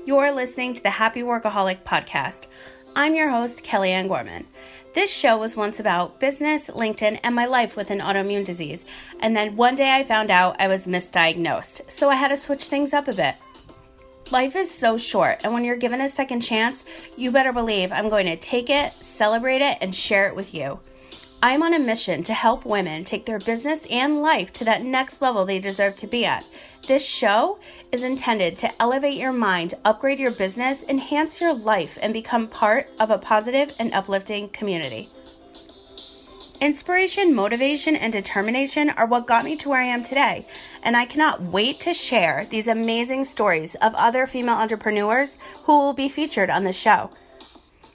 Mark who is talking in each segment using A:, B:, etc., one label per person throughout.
A: You're listening to the Happy Workaholic podcast. I'm your host, Kellyanne Gorman. This show was once about business, LinkedIn, and my life with an autoimmune disease. And then one day I found out I was misdiagnosed, so I had to switch things up a bit. Life is so short, and when you're given a second chance, you better believe I'm going to take it, celebrate it, and share it with you. I'm on a mission to help women take their business and life to that next level they deserve to be at. This show is intended to elevate your mind, upgrade your business, enhance your life, and become part of a positive and uplifting community. Inspiration, motivation, and determination are what got me to where I am today, and I cannot wait to share these amazing stories of other female entrepreneurs who will be featured on the show.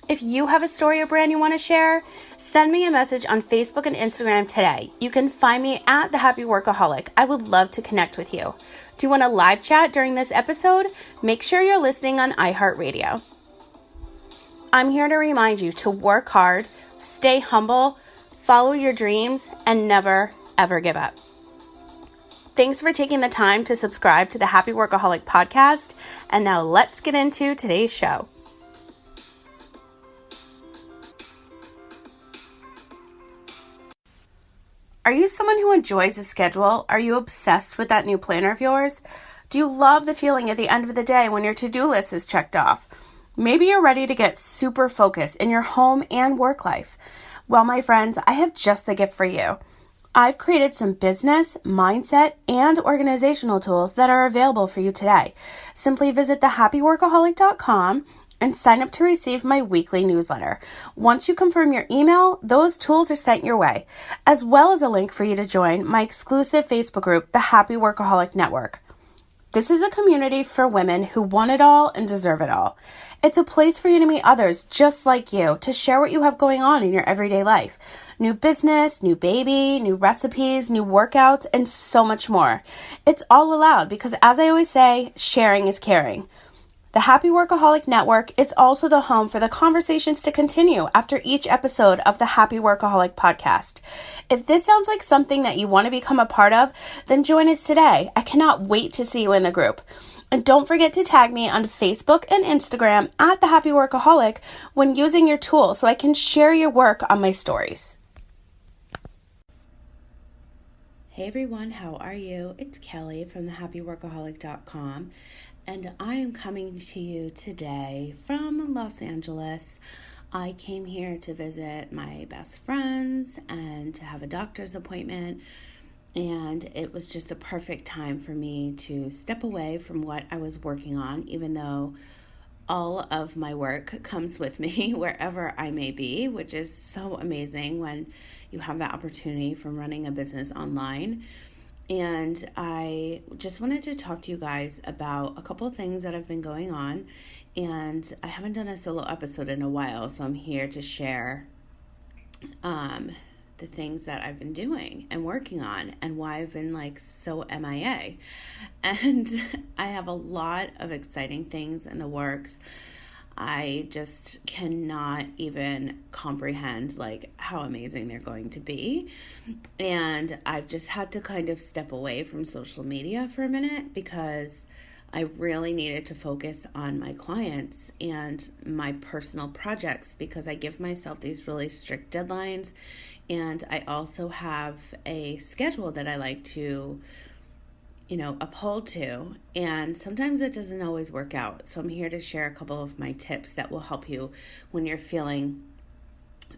A: If you have a story or brand you want to share, send me a message on Facebook and Instagram today. You can find me at The Happy Workaholic. I would love to connect with you. Do you want a live chat during this episode? Make sure you're listening on iHeartRadio. I'm here to remind you to work hard, stay humble, follow your dreams, and never, ever give up. Thanks for taking the time to subscribe to the Happy Workaholic podcast. And now let's get into today's show. Are you someone who enjoys a schedule? Are you obsessed with that new planner of yours? Do you love the feeling at the end of the day when your to-do list is checked off? Maybe you're ready to get super focused in your home and work life. Well, my friends, I have just the gift for you. I've created some business, mindset, and organizational tools that are available for you today. Simply visit thehappyworkaholic.com and sign up to receive my weekly newsletter. Once you confirm your email, those tools are sent your way, as well as a link for you to join my exclusive Facebook group, The Happy Workaholic Network. This is a community for women who want it all and deserve it all. It's a place for you to meet others just like you, to share what you have going on in your everyday life. New business, new baby, new recipes, new workouts, and so much more. It's all allowed because, as I always say, sharing is caring. The Happy Workaholic Network is also the home for the conversations to continue after each episode of the Happy Workaholic podcast. If this sounds like something that you want to become a part of, then join us today. I cannot wait to see you in the group. And don't forget to tag me on Facebook and Instagram at The Happy Workaholic when using your tool so I can share your work on my stories. Hey everyone, how are you? It's Kelly from thehappyworkaholic.com. And I am coming to you today from Los Angeles. I came here to visit my best friends and to have a doctor's appointment. And it was just a perfect time for me to step away from what I was working on, even though all of my work comes with me wherever I may be, which is so amazing when you have that opportunity from running a business online. And I just wanted to talk to you guys about a couple of things that have been going on. And I haven't done a solo episode in a while, so I'm here to share the things that I've been doing and working on and why I've been like so MIA. And I have a lot of exciting things in the works. I just cannot even comprehend like how amazing they're going to be. And I've just had to kind of step away from social media for a minute because I really needed to focus on my clients and my personal projects because I give myself these really strict deadlines. And I also have a schedule that I like to uphold to, and sometimes it doesn't always work out. So I'm here to share a couple of my tips that will help you when you're feeling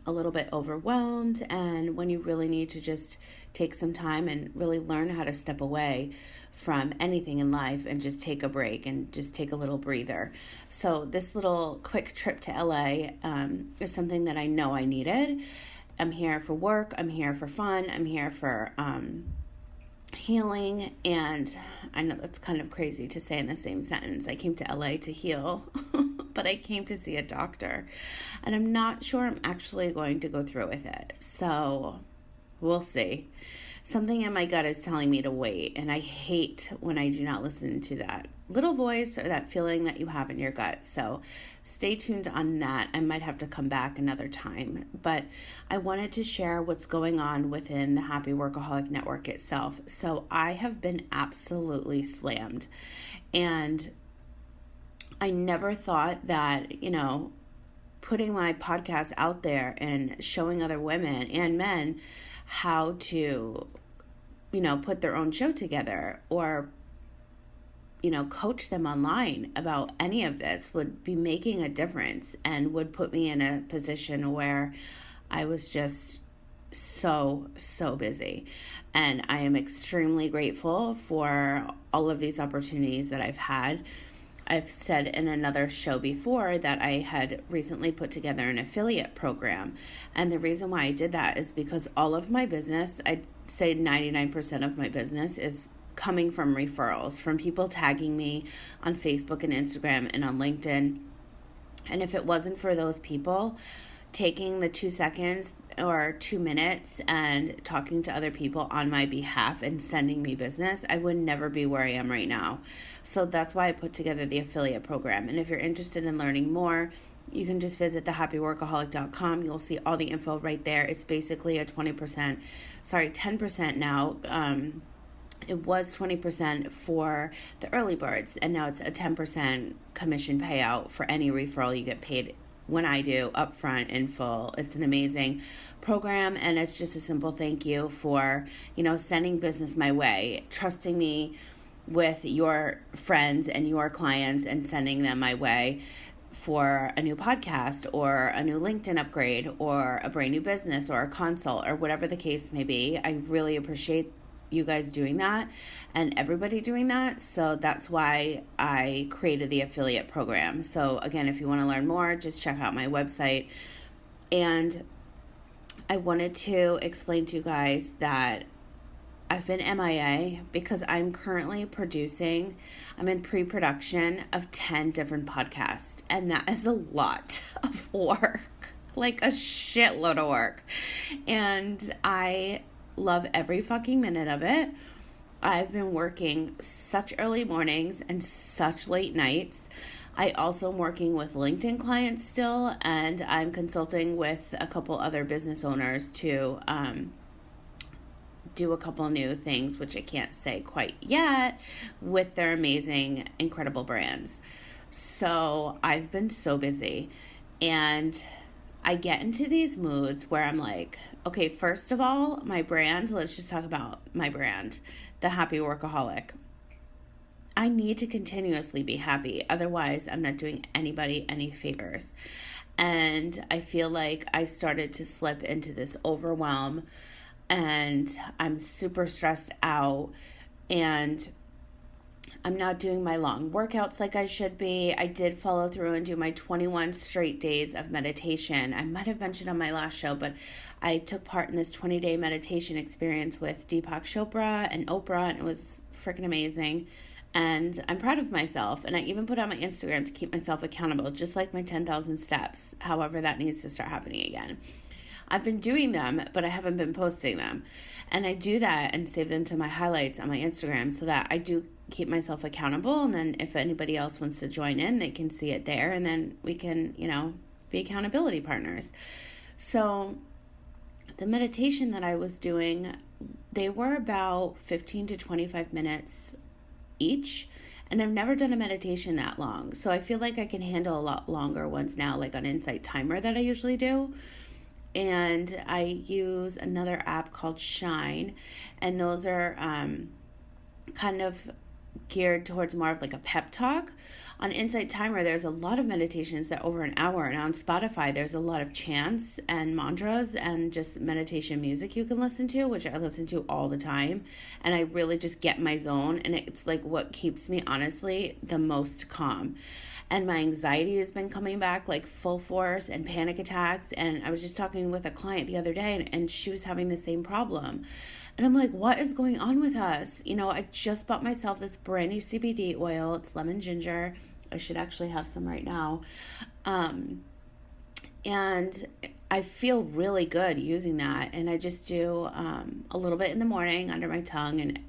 A: a little bit overwhelmed and when you really need to just take some time and really learn how to step away from anything in life and just take a break and just take a little breather. So this little quick trip to LA is something that I know I needed. I'm here for work, I'm here for fun, I'm here for healing, and I know that's kind of crazy to say in the same sentence. I came to LA to heal, but I came to see a doctor, and I'm not sure I'm actually going to go through with it. So we'll see. Something in my gut is telling me to wait, and I hate when I do not listen to that little voice or that feeling that you have in your gut. So stay tuned on that. I might have to come back another time, but I wanted to share what's going on within the Happy Workaholic Network itself. So I have been absolutely slammed, and I never thought that, putting my podcast out there and showing other women and men how to, put their own show together or, coach them online about any of this would be making a difference and would put me in a position where I was just so busy. And I am extremely grateful for all of these opportunities that I've had. I've said in another show before that I had recently put together an affiliate program. And the reason why I did that is because all of my business, I'd say 99% of my business, is coming from referrals, from people tagging me on Facebook and Instagram and on LinkedIn. And if it wasn't for those people taking the 2 seconds or 2 minutes and talking to other people on my behalf and sending me business, I would never be where I am right now. So that's why I put together the affiliate program. And if you're interested in learning more, you can just visit thehappyworkaholic.com. You'll see all the info right there. It's basically a 10% now. It was 20% for the early birds, and now it's a 10% commission payout for any referral you get paid when I do upfront in full. It's an amazing program, and it's just a simple thank you for, sending business my way, trusting me with your friends and your clients and sending them my way for a new podcast or a new LinkedIn upgrade or a brand new business or a consult or whatever the case may be. I really appreciate you guys doing that and everybody doing that. So that's why I created the affiliate program. So again, if you want to learn more, just check out my website. And I wanted to explain to you guys that I've been MIA because I'm currently I'm in pre-production of 10 different podcasts. And that is a lot of work, like a shitload of work. And I love every fucking minute of it. I've been working such early mornings and such late nights. I also am working with LinkedIn clients still, and I'm consulting with a couple other business owners to do a couple new things, which I can't say quite yet, with their amazing, incredible brands. So I've been so busy, and I get into these moods where I'm like, okay, first of all, my brand, let's just talk about my brand, The Happy Workaholic. I need to continuously be happy. Otherwise, I'm not doing anybody any favors. And I feel like I started to slip into this overwhelm, and I'm super stressed out, and I'm not doing my long workouts like I should be. I did follow through and do my 21 straight days of meditation. I might have mentioned on my last show, but I took part in this 20-day meditation experience with Deepak Chopra and Oprah, and it was freaking amazing. And I'm proud of myself. And I even put on my Instagram to keep myself accountable, just like my 10,000 steps. However, that needs to start happening again. I've been doing them, but I haven't been posting them. And I do that and save them to my highlights on my Instagram so that I do keep myself accountable. And then if anybody else wants to join in, they can see it there. And then we can, be accountability partners. So the meditation that I was doing, they were about 15 to 25 minutes each. And I've never done a meditation that long. So I feel like I can handle a lot longer ones now, like on Insight Timer that I usually do. And I use another app called Shine, and those are kind of geared towards more of like a pep talk. On Insight Timer, there's a lot of meditations that are over an hour, and on Spotify, there's a lot of chants and mantras and just meditation music you can listen to, which I listen to all the time, and I really just get in my zone, and it's like what keeps me, honestly, the most calm. And my anxiety has been coming back like full force, and panic attacks. And I was just talking with a client the other day, and she was having the same problem. And I'm like, what is going on with us? I just bought myself this brand new CBD oil. It's lemon ginger. I should actually have some right now. And I feel really good using that. And I just do a little bit in the morning under my tongue, and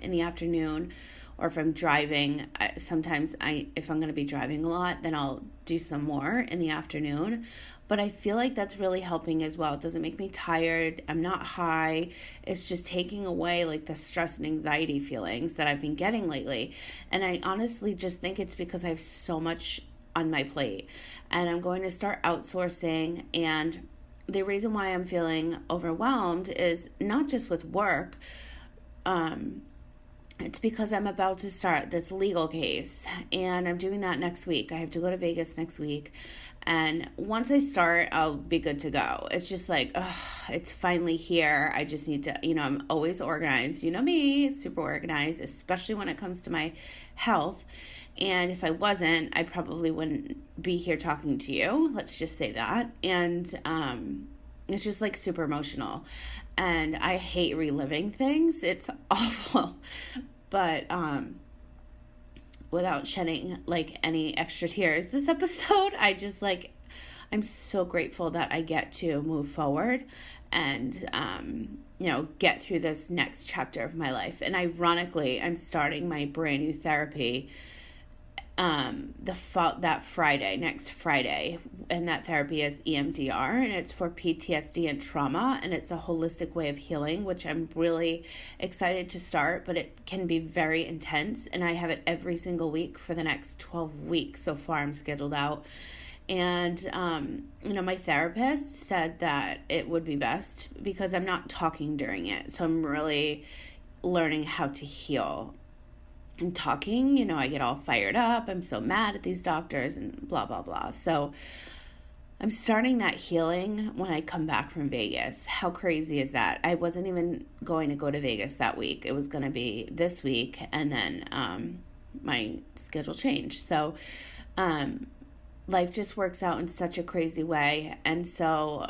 A: in the afternoon or if I'm driving, sometimes if I'm going to be driving a lot, then I'll do some more in the afternoon. But I feel like that's really helping as well. It doesn't make me tired. I'm not high. It's just taking away like the stress and anxiety feelings that I've been getting lately. And I honestly just think it's because I have so much on my plate, and I'm going to start outsourcing. And the reason why I'm feeling overwhelmed is not just with work. It's because I'm about to start this legal case, and I'm doing that next week. I have to go to Vegas next week, and once I start, I'll be good to go. It's just like, it's finally here. I just need to, I'm always organized. You know me, super organized, especially when it comes to my health. And if I wasn't, I probably wouldn't be here talking to you. Let's just say that. And it's just like super emotional. And I hate reliving things. It's awful. But without shedding like any extra tears this episode, I just I'm so grateful that I get to move forward and get through this next chapter of my life. And ironically, I'm starting my brand new therapy that Friday, next Friday, and that therapy is EMDR, and it's for PTSD and trauma, and it's a holistic way of healing, which I'm really excited to start, but it can be very intense, and I have it every single week for the next 12 weeks. So far, I'm scheduled out. And, my therapist said that it would be best because I'm not talking during it. So I'm really learning how to heal. And talking, I get all fired up. I'm so mad at these doctors and blah, blah, blah. So I'm starting that healing when I come back from Vegas. How crazy is that? I wasn't even going to go to Vegas that week. It was going to be this week. And then my schedule changed. So life just works out in such a crazy way. And so,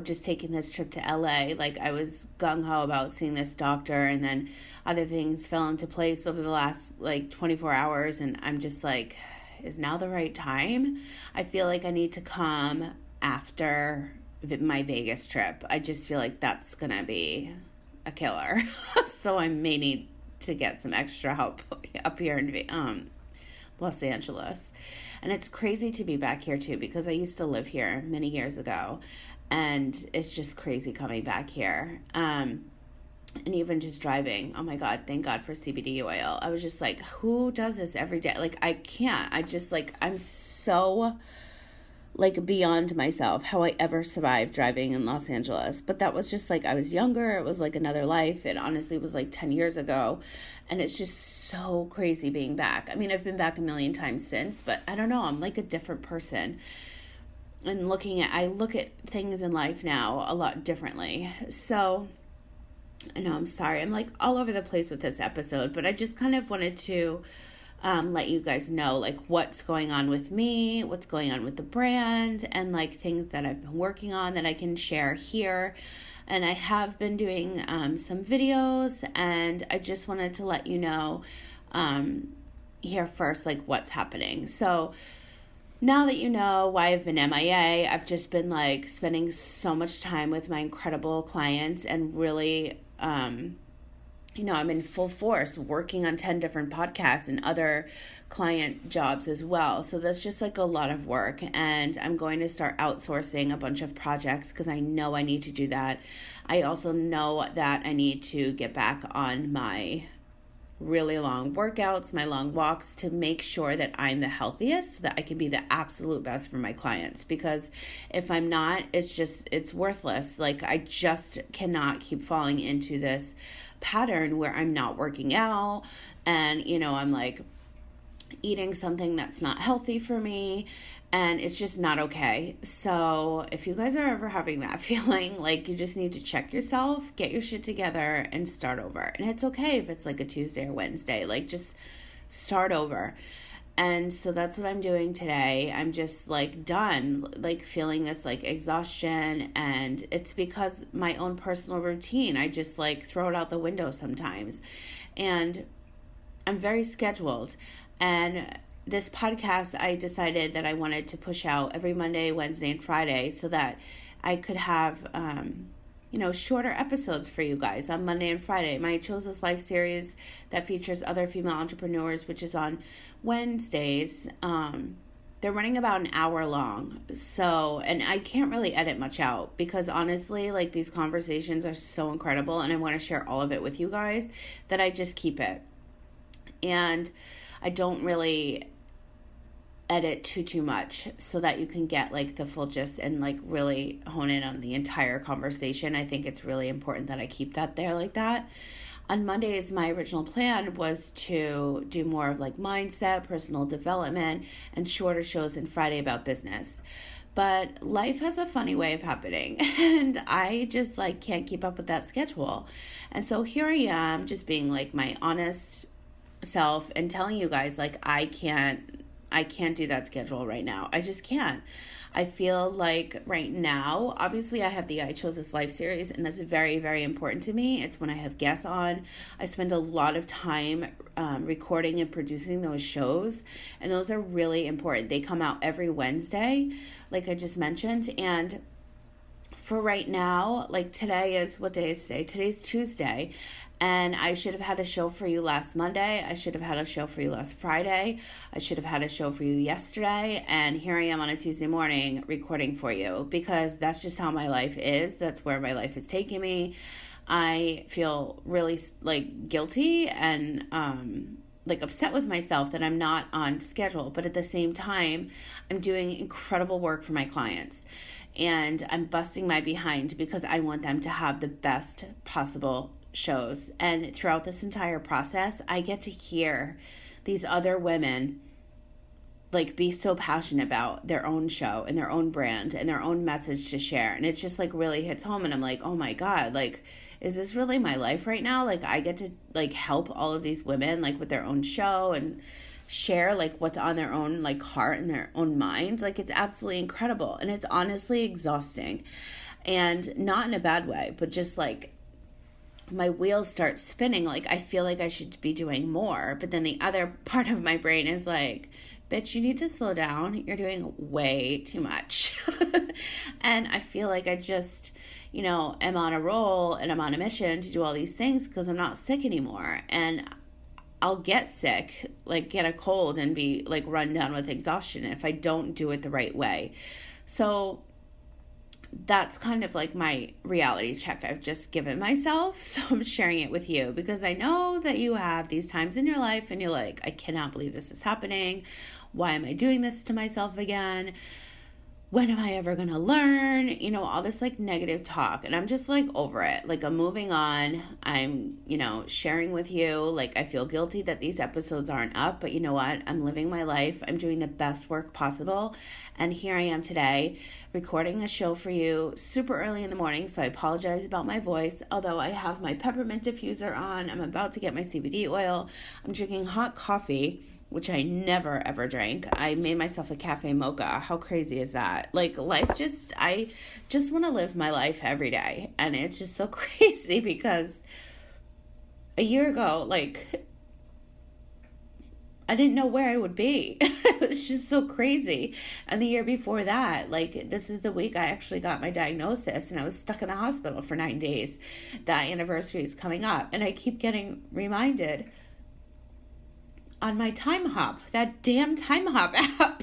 A: just taking this trip to LA, I was gung-ho about seeing this doctor, and then other things fell into place over the last 24 hours. And I'm just is now the right time? I feel like I need to come after my Vegas trip. I just feel like that's going to be a killer. So I may need to get some extra help up here in Los Angeles. And it's crazy to be back here too, because I used to live here many years ago, and it's just crazy coming back here. And even just driving, oh my God, thank God for CBD oil. I was just who does this every day? I can't. I just I'm so beyond myself how I ever survived driving in Los Angeles. But that was just I was younger. It was another life. It honestly was 10 years ago. And it's just so crazy being back. I mean, I've been back a million times since, but I don't know. I'm a different person. And I look at things in life now a lot differently. So I know, I'm sorry. I'm all over the place with this episode, but I just kind of wanted to let you guys know what's going on with me, what's going on with the brand, and things that I've been working on that I can share here. And I have been doing some videos, and I just wanted to let you know here first what's happening. So now that you know why I've been MIA, I've just been spending so much time with my incredible clients, and really I'm in full force working on 10 different podcasts and other client jobs as well. So that's just a lot of work, and I'm going to start outsourcing a bunch of projects because I know I need to do that. I also know that I need to get back on my really long workouts, my long walks, to make sure that I'm the healthiest, so that I can be the absolute best for my clients. Because if I'm not, it's worthless. I just cannot keep falling into this pattern where I'm not working out, and I'm eating something that's not healthy for me, and it's just not okay. So if you guys are ever having that feeling, you just need to check yourself, get your shit together, and start over. And it's okay if it's a Tuesday or Wednesday, just start over. And so that's what I'm doing today. I'm just done, feeling this exhaustion, and it's because my own personal routine, I just throw it out the window sometimes. And I'm very scheduled. And this podcast, I decided that I wanted to push out every Monday, Wednesday, and Friday, so that I could have, shorter episodes for you guys on Monday and Friday. My Chose This Life series that features other female entrepreneurs, which is on Wednesdays. They're running about an hour long. So, and I can't really edit much out because honestly, like, these conversations are so incredible and I want to share all of it with you guys that I just keep it. And I don't really edit too much so that you can get like the full gist and like really hone in on the entire conversation. I think it's really important that I keep that there like that. On Mondays, my original plan was to do more of like mindset, personal development, and shorter shows, and Friday about business. But life has a funny way of happening, and I just like can't keep up with that schedule. And so here I am, just being like my honest self and telling you guys like I can't do that schedule right now. I just can't. I feel like right now, obviously I have the I Chose This Life series, and that's very, very important to me. It's when I have guests on. I spend a lot of time recording and producing those shows, and those are really important. They come out every Wednesday, like I just mentioned, and for right now, like today is, what day is today? Today's Tuesday, and I should have had a show for you last Monday. I should have had a show for you last Friday. I should have had a show for you yesterday, and here I am on a Tuesday morning recording for you because that's just how my life is. That's where my life is taking me. I feel really like guilty and like upset with myself that I'm not on schedule, but at the same time, I'm doing incredible work for my clients. And I'm busting my behind because I want them to have the best possible shows. And throughout this entire process, I get to hear these other women like be so passionate about their own show and their own brand and their own message to share. And it just like really hits home. And I'm like, oh my God, like, is this really my life right now? Like, I get to like help all of these women like with their own show and share like what's on their own like heart and their own mind. Like, it's absolutely incredible, and it's honestly exhausting, and not in a bad way, but just like my wheels start spinning. Like, I feel like I should be doing more, but then the other part of my brain is like, bitch, you need to slow down. You're doing way too much. And I feel like I just, am on a roll and I'm on a mission to do all these things because I'm not sick anymore. And I'll get sick, like get a cold and be like run down with exhaustion if I don't do it the right way. So that's kind of like my reality check I've just given myself. So I'm sharing it with you because I know that you have these times in your life and you're like, I cannot believe this is happening. Why am I doing this to myself again? When am I ever going to learn? All this like negative talk. And I'm just like over it. Like, I'm moving on. I'm, sharing with you. Like, I feel guilty that these episodes aren't up, but you know what? I'm living my life. I'm doing the best work possible. And here I am today recording a show for you super early in the morning. So I apologize about my voice. Although I have my peppermint diffuser on. I'm about to get my CBD oil. I'm drinking hot coffee, which I never ever drank. I made myself a cafe mocha. How crazy is that? Like, I just want to live my life every day. And it's just so crazy because a year ago, like, I didn't know where I would be. It was just so crazy. And the year before that, like, this is the week I actually got my diagnosis, and I was stuck in the hospital for 9 days. That anniversary is coming up, and I keep getting reminded on my Time Hop, that damn Time Hop app.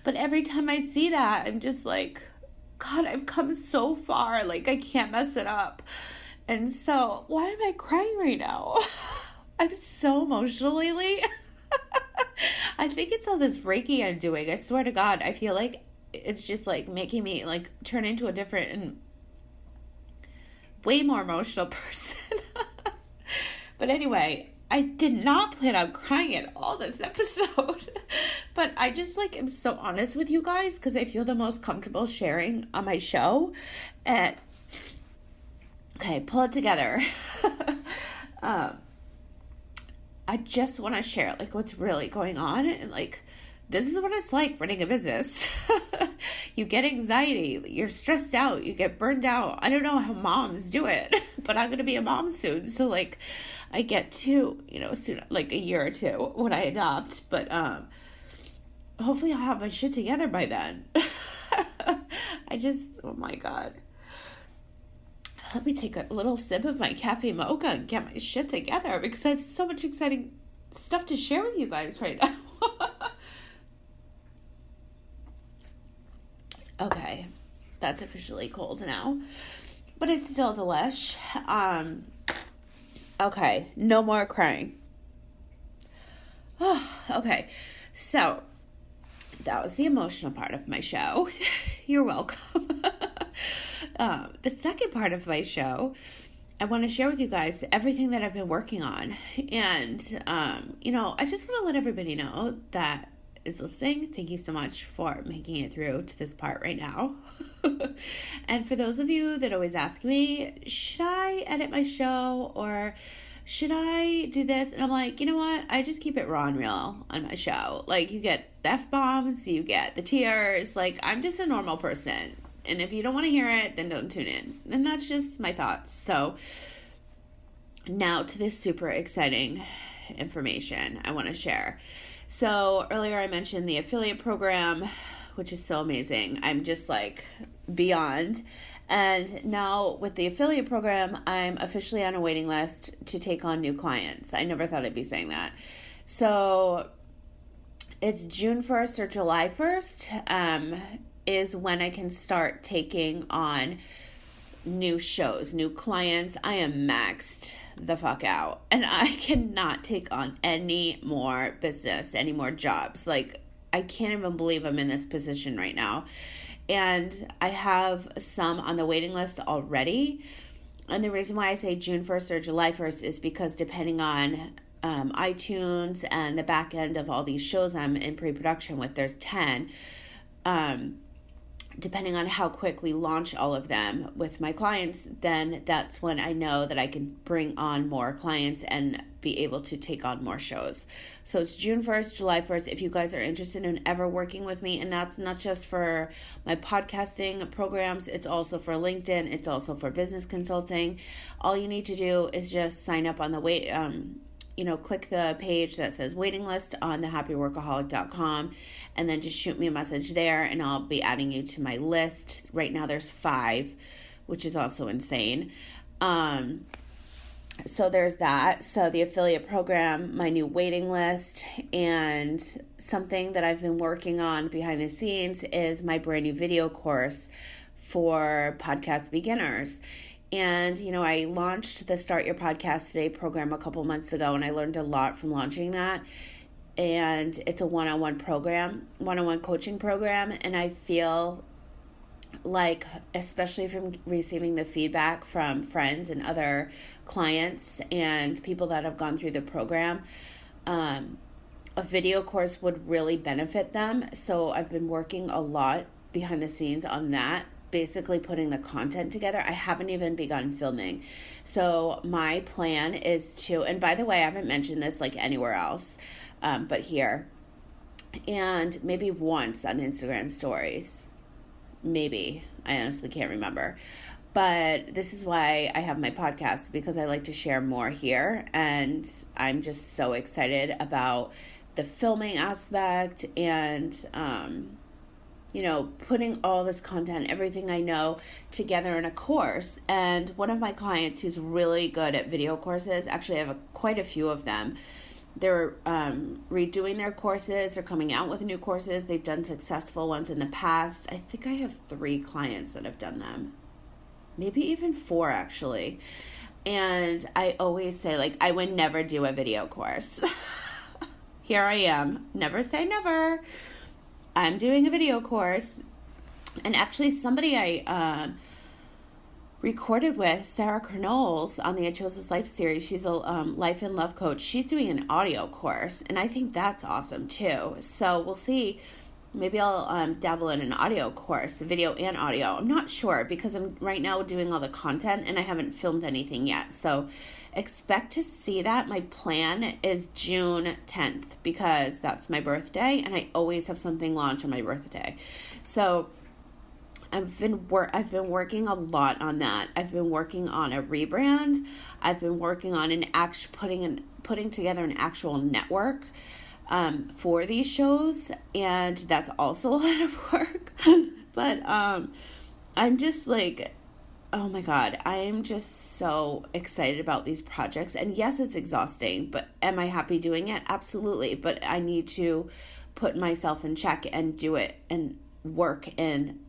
A: But every time I see that, I'm just like, God, I've come so far. Like, I can't mess it up. And so, why am I crying right now? I'm so emotional lately. I think it's all this Reiki I'm doing. I swear to God, I feel like it's just like making me like turn into a different and way more emotional person. But anyway, I did not plan on crying at all this episode, but I just like am so honest with you guys because I feel the most comfortable sharing on my show. And okay, pull it together. I just want to share like what's really going on, and like this is what it's like running a business. You get anxiety, you're stressed out, you get burned out. I don't know how moms do it, but I'm going to be a mom soon. So like I get to, soon, like a year or two when I adopt, but hopefully I'll have my shit together by then. Oh my God. let me take a little sip of my cafe mocha and get my shit together because I have so much exciting stuff to share with you guys right now. Okay, that's officially cold now, but it's still delish. Okay, no more crying. Okay, so that was the emotional part of my show. You're welcome. The second part of my show, I want to share with you guys everything that I've been working on. And, I just want to let everybody know that is listening. Thank you so much for making it through to this part right now. And for those of you that always ask me, should I edit my show or should I do this? And I'm like, you know what? I just keep it raw and real on my show. Like, you get the F-bombs, you get the tears. Like, I'm just a normal person. And if you don't want to hear it, then don't tune in. And that's just my thoughts. So now to this super exciting information I want to share. So earlier I mentioned the affiliate program, which is so amazing. I'm just like beyond. And now with the affiliate program, I'm officially on a waiting list to take on new clients. I never thought I'd be saying that. So it's June 1st or July 1st is when I can start taking on new shows, new clients. I am maxed the fuck out and I cannot take on any more business, any more jobs. Like, I can't even believe I'm in this position right now. And I have some on the waiting list already. And the reason why I say June 1st or July 1st is because depending on iTunes and the back end of all these shows I'm in pre-production with, there's 10. Depending on how quick we launch all of them with my clients, then that's when I know that I can bring on more clients and be able to take on more shows. So it's June 1st, July 1st. If you guys are interested in ever working with me, and that's not just for my podcasting programs, it's also for LinkedIn, it's also for business consulting. All you need to do is just sign up on the click the page that says waiting list on thehappyworkaholic.com and then just shoot me a message there and I'll be adding you to my list. Right now there's 5, which is also insane. So there's that. So the affiliate program, my new waiting list, and something that I've been working on behind the scenes is my brand new video course for podcast beginners. And, I launched the Start Your Podcast Today program a couple months ago, and I learned a lot from launching that. And it's a one-on-one coaching program. And I feel like, especially from receiving the feedback from friends and other clients and people that have gone through the program, a video course would really benefit them. So I've been working a lot behind the scenes on that, basically putting the content together. I haven't even begun filming. So my plan is to, and by the way, I haven't mentioned this like anywhere else, but here, and maybe once on Instagram stories, maybe, I honestly can't remember, but this is why I have my podcast, because I like to share more here, and I'm just so excited about the filming aspect and, putting all this content, everything I know together in a course. And one of my clients who's really good at video courses, actually I have quite a few of them, they're redoing their courses, they're coming out with new courses, they've done successful ones in the past. I think I have 3 clients that have done them, maybe even 4 actually. And I always say, like, I would never do a video course. Here I am, never say never. I'm doing a video course, and actually somebody I recorded with, Sarah Knoles, on the I Chose This Life series, she's a life and love coach. She's doing an audio course, and I think that's awesome too. So we'll see. Maybe I'll dabble in an audio course, video and audio. I'm not sure because I'm right now doing all the content and I haven't filmed anything yet. So expect to see that. My plan is June 10th because that's my birthday and I always have something launch on my birthday. So I've been working a lot on that. I've been working on a rebrand. I've been working on putting together an actual network for these shows, and that's also a lot of work. But I'm just like, oh my God, I am just so excited about these projects. And yes, it's exhausting, but am I happy doing it? Absolutely. But I need to put myself in check and do it and work in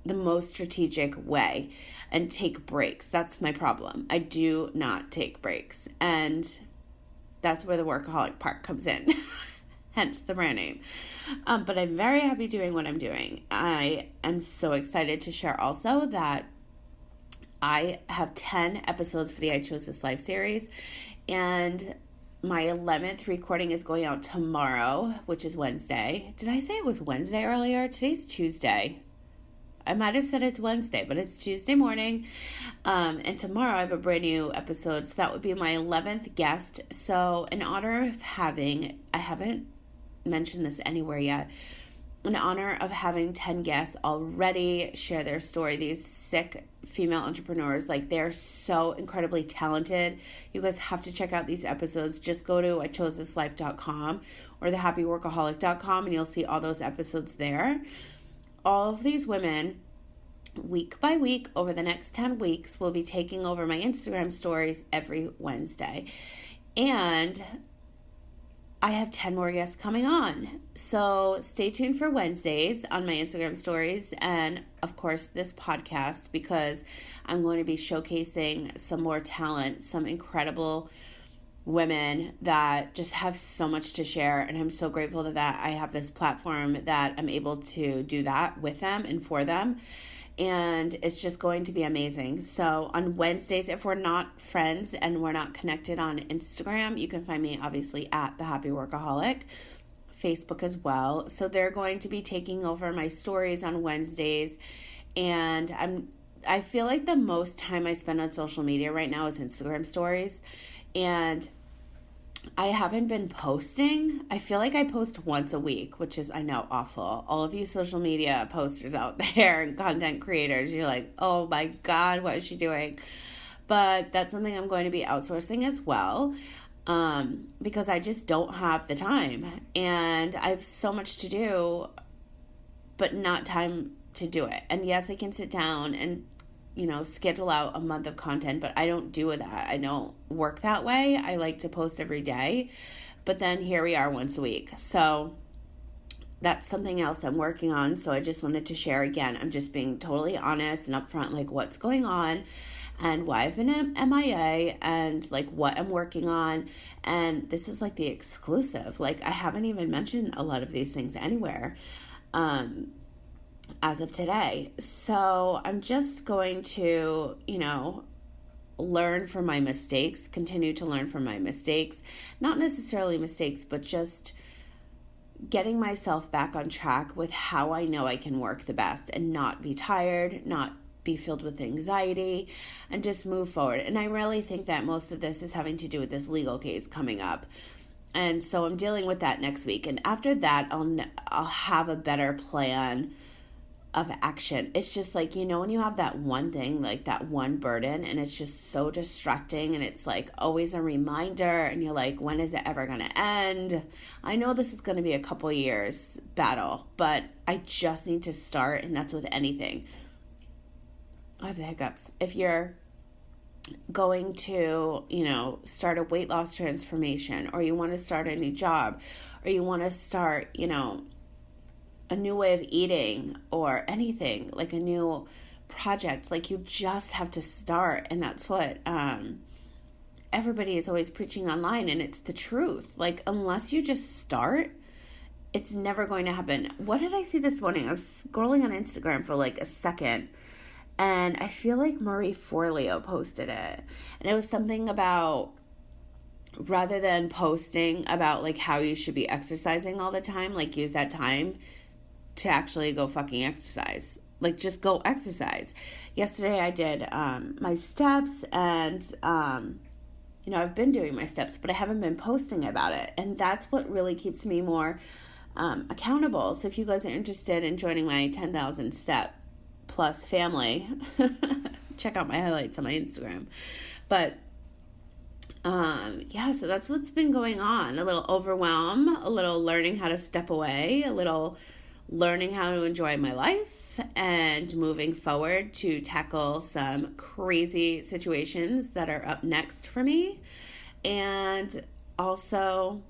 A: the most strategic way and take breaks. That's my problem. I do not take breaks. And that's where the workaholic part comes in. Hence the brand name. But I'm very happy doing what I'm doing. I am so excited to share also that I have 10 episodes for the I Chose This Life series, and my 11th recording is going out tomorrow, which is Wednesday. Did I say it was Wednesday earlier? Today's Tuesday. I might have said it's Wednesday, but it's Tuesday morning. And tomorrow I have a brand new episode. So that would be my 11th guest. So in honor of having, I haven't mentioned this anywhere yet, in honor of having 10 guests already share their story, these sick female entrepreneurs, like they're so incredibly talented. You guys have to check out these episodes. Just go to ichosethislife.com or thehappyworkaholic.com and you'll see all those episodes there. All of these women, week by week, over the next 10 weeks, will be taking over my Instagram stories every Wednesday. And I have 10 more guests coming on. So stay tuned for Wednesdays on my Instagram stories and, of course, this podcast, because I'm going to be showcasing some more talent, some incredible women that just have so much to share. And I'm so grateful that I have this platform that I'm able to do that with them and for them. And it's just going to be amazing. So on Wednesdays, if we're not friends and we're not connected on Instagram, you can find me obviously at The Happy Workaholic, Facebook as well. So they're going to be taking over my stories on Wednesdays. And I feel like the most time I spend on social media right now is Instagram stories. And I haven't been posting. I feel like I post once a week, which is, I know, awful. All of you social media posters out there and content creators, you're like, oh my God, what is she doing? But that's something I'm going to be outsourcing as well, because I just don't have the time. And I have so much to do, but not time to do it. And yes, I can sit down and schedule out a month of content, but I don't do that. I don't work that way. I like to post every day, but then here we are once a week. So that's something else I'm working on. So I just wanted to share again. I'm just being totally honest and upfront, like what's going on and why I've been MIA and like what I'm working on. And this is like the exclusive. Like I haven't even mentioned a lot of these things anywhere. As of today. So I'm just going to, learn from my mistakes, continue to learn from my mistakes, not necessarily mistakes, but just getting myself back on track with how I know I can work the best and not be tired, not be filled with anxiety, and just move forward. And I really think that most of this is having to do with this legal case coming up. And so I'm dealing with that next week. And after that, I'll have a better plan of action. It's just like, when you have that one thing, like that one burden, and it's just so distracting, and it's like always a reminder, and you're like, when is it ever going to end? I know this is going to be a couple years battle, but I just need to start, and that's with anything. I have the hiccups. If you're going to, start a weight loss transformation, or you want to start a new job, or you want to start, a new way of eating or anything, like a new project, like you just have to start. And that's what everybody is always preaching online, and it's the truth. Like unless you just start, it's never going to happen. What did I see this morning? I was scrolling on Instagram for like a second, and I feel like Marie Forleo posted it, and it was something about, rather than posting about like how you should be exercising all the time, like use that time to actually go fucking exercise. Like just go exercise. Yesterday I did my steps, and I've been doing my steps, but I haven't been posting about it, and that's what really keeps me more accountable. So if you guys are interested in joining my 10,000 step plus family, check out my highlights on my Instagram. But so that's what's been going on. A little overwhelm, a little learning how to step away, a little learning how to enjoy my life, and moving forward to tackle some crazy situations that are up next for me. And also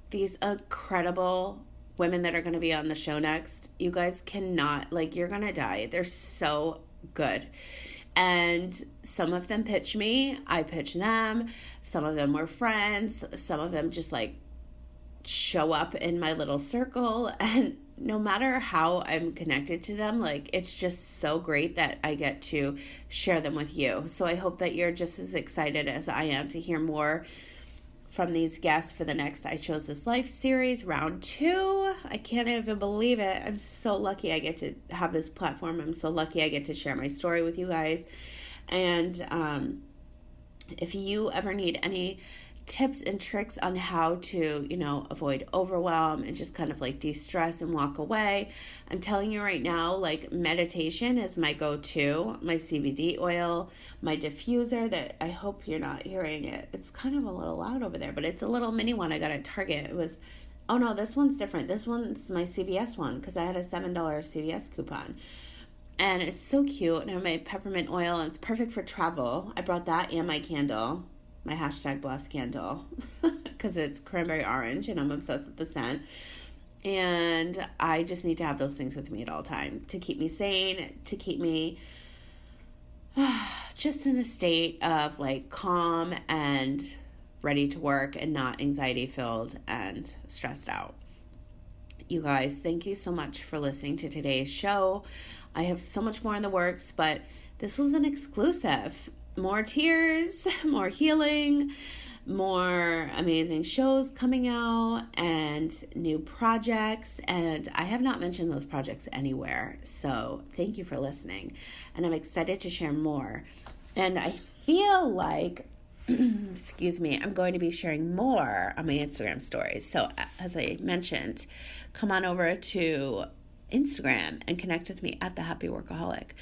A: these incredible women that are going to be on the show next. You guys cannot, you're going to die. They're so good. And some of them pitch me, I pitch them. Some of them were friends. Some of them just show up in my little circle. And no matter how I'm connected to them, it's just so great that I get to share them with you. So I hope that you're just as excited as I am to hear more from these guests for the next I Chose This Life series, round 2. I can't even believe it. I'm so lucky I get to have this platform. I'm so lucky I get to share my story with you guys. And if you ever need any tips and tricks on how to, avoid overwhelm and just kind of de-stress and walk away, I'm telling you right now, meditation is my go-to, my CBD oil, my diffuser that I hope you're not hearing it. It's kind of a little loud over there, but it's a little mini one I got at Target. It was, oh no, this one's different. This one's my CVS one because I had a $7 CVS coupon. And it's so cute. And I have my peppermint oil and it's perfect for travel. I brought that and my candle. My #blessed candle because it's cranberry orange and I'm obsessed with the scent. And I just need to have those things with me at all time to keep me sane, to keep me just in a state of calm and ready to work and not anxiety filled and stressed out. You guys, thank you so much for listening to today's show. I have so much more in the works, but this was an exclusive. More tears, more healing, more amazing shows coming out, and new projects. And I have not mentioned those projects anywhere. So thank you for listening. And I'm excited to share more. And I feel like, excuse me, I'm going to be sharing more on my Instagram stories. So as I mentioned, come on over to Instagram and connect with me at The Happy Workaholic.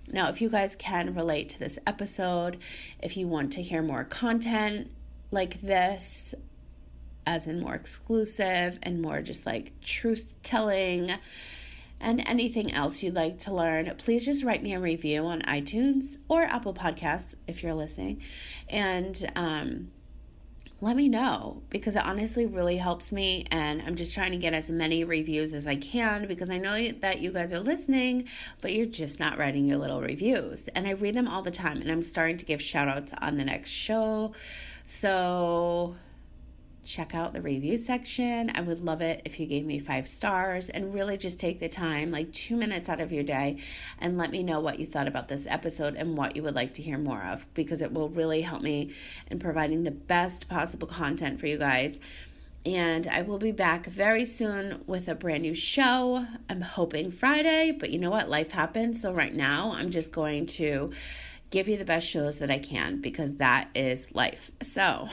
A: Now, if you guys can relate to this episode, if you want to hear more content like this, as in more exclusive and more just truth-telling and anything else you'd like to learn, please just write me a review on iTunes or Apple Podcasts if you're listening. And let me know, because it honestly really helps me, and I'm just trying to get as many reviews as I can because I know that you guys are listening, but you're just not writing your little reviews. And I read them all the time, and I'm starting to give shout outs on the next show. So check out the review section. I would love it if you gave me 5 stars and really just take the time, 2 minutes out of your day, and let me know what you thought about this episode and what you would like to hear more of, because it will really help me in providing the best possible content for you guys. And I will be back very soon with a brand new show. I'm hoping Friday, but you know what? Life happens. So right now I'm just going to give you the best shows that I can, because that is life. So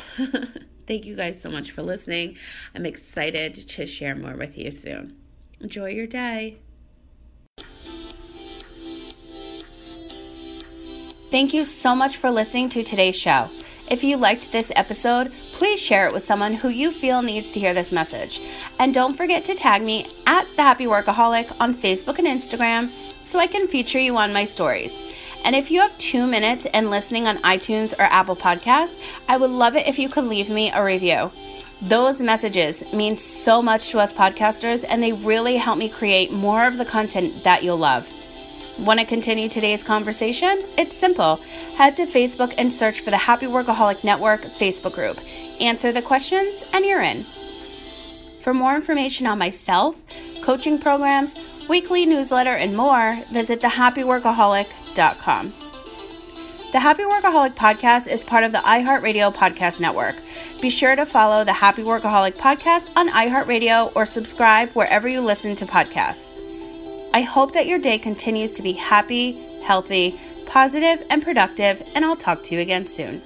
A: thank you guys so much for listening. I'm excited to share more with you soon. Enjoy your day. Thank you so much for listening to today's show. If you liked this episode, please share it with someone who you feel needs to hear this message. And don't forget to tag me at The Happy Workaholic on Facebook and Instagram so I can feature you on my stories. And if you have 2 minutes and listening on iTunes or Apple Podcasts, I would love it if you could leave me a review. Those messages mean so much to us podcasters, and they really help me create more of the content that you'll love. Want to continue today's conversation? It's simple. Head to Facebook and search for the Happy Workaholic Network Facebook group. Answer the questions and you're in. For more information on myself, coaching programs, weekly newsletter, and more, visit thehappyworkaholic.com. The Happy Workaholic Podcast is part of the iHeartRadio Podcast Network. Be sure to follow the Happy Workaholic Podcast on iHeartRadio or subscribe wherever you listen to podcasts. I hope that your day continues to be happy, healthy, positive, and productive, and I'll talk to you again soon.